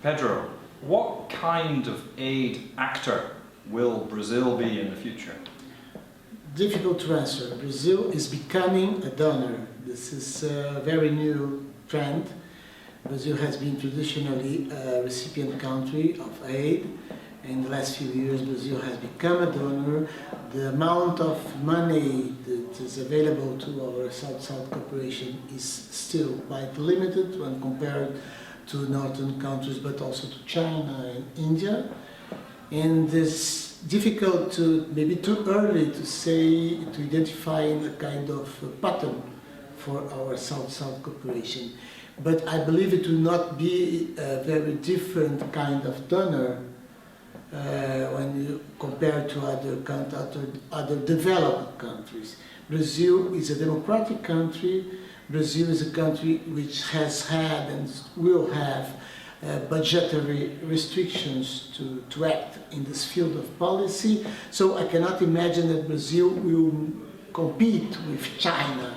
Pedro, what kind of aid actor will Brazil be in the future? Difficult to answer. Brazil is becoming a donor. This is a very new trend. Brazil has been traditionally a recipient country of aid. In the last few years, Brazil has become a donor. The amount of money that is available to our South-South cooperation is still quite limited when compared to northern countries, but also to China and India. And it's difficult to, maybe too early to say, to identify a kind of pattern for our South-South cooperation. But I believe it will not be a very different kind of donor when you compare to other developed countries. Brazil is a democratic country. Brazil is a country which has had and will have budgetary restrictions to act in this field of policy. So I cannot imagine that Brazil will compete with China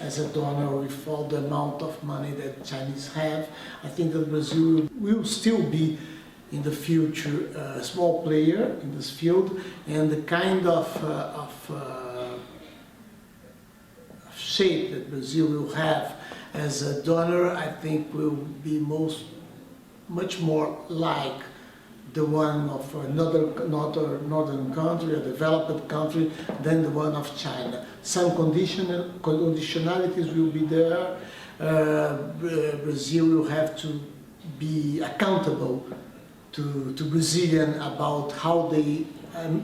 as a donor with all the amount of money that Chinese have. I think that Brazil will still be in the future a small player in this field, and the kind of shape that Brazil will have as a donor, I think will be much more like the one of another northern country, a developed country, than the one of China. Some conditionalities will be there. Brazil will have to be accountable to Brazilian about how they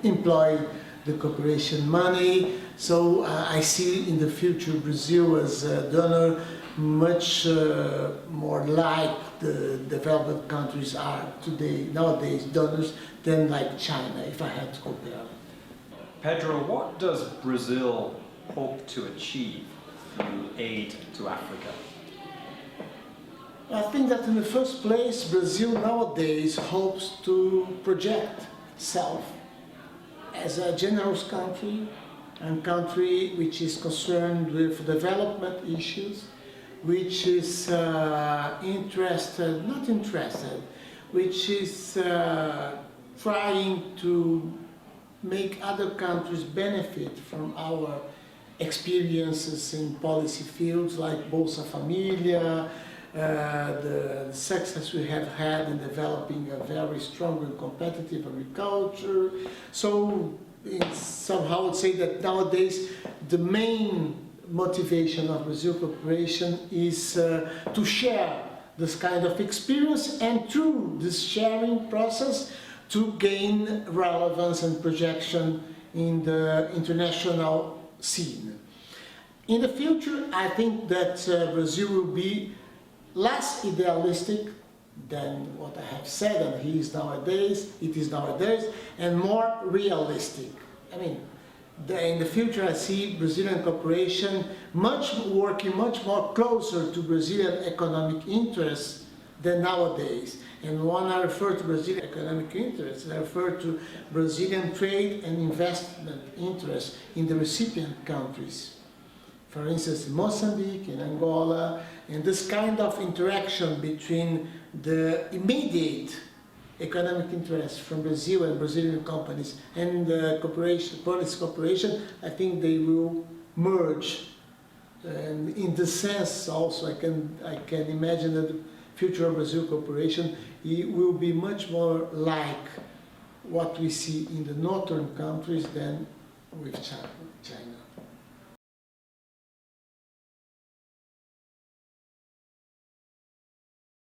employ the cooperation money. So I see in the future Brazil as a donor much more like the developed countries are today, nowadays, donors, than like China, if I had to compare. Pedro, what does Brazil hope to achieve through aid to Africa? I think that in the first place, Brazil nowadays hopes to project itself as a generous country, and country which is concerned with development issues, which is which is trying to make other countries benefit from our experiences in policy fields like Bolsa Familia, the success we have had in developing a very strong and competitive agriculture. So somehow I would say that nowadays the main motivation of Brazil cooperation is to share this kind of experience, and through this sharing process to gain relevance and projection in the international scene. In the future, I think that Brazil will be less idealistic than what I have said, and it is nowadays, and more realistic. I mean, in the future I see Brazilian cooperation working much more closer to Brazilian economic interests than nowadays. And when I refer to Brazilian economic interests, I refer to Brazilian trade and investment interests in the recipient countries. For instance, in Mozambique, in Angola, and this kind of interaction between the immediate economic interests from Brazil and Brazilian companies and the policy cooperation, I think they will merge. And in this sense also I can imagine that the future of Brazil cooperation will be much more like what we see in the northern countries than with China.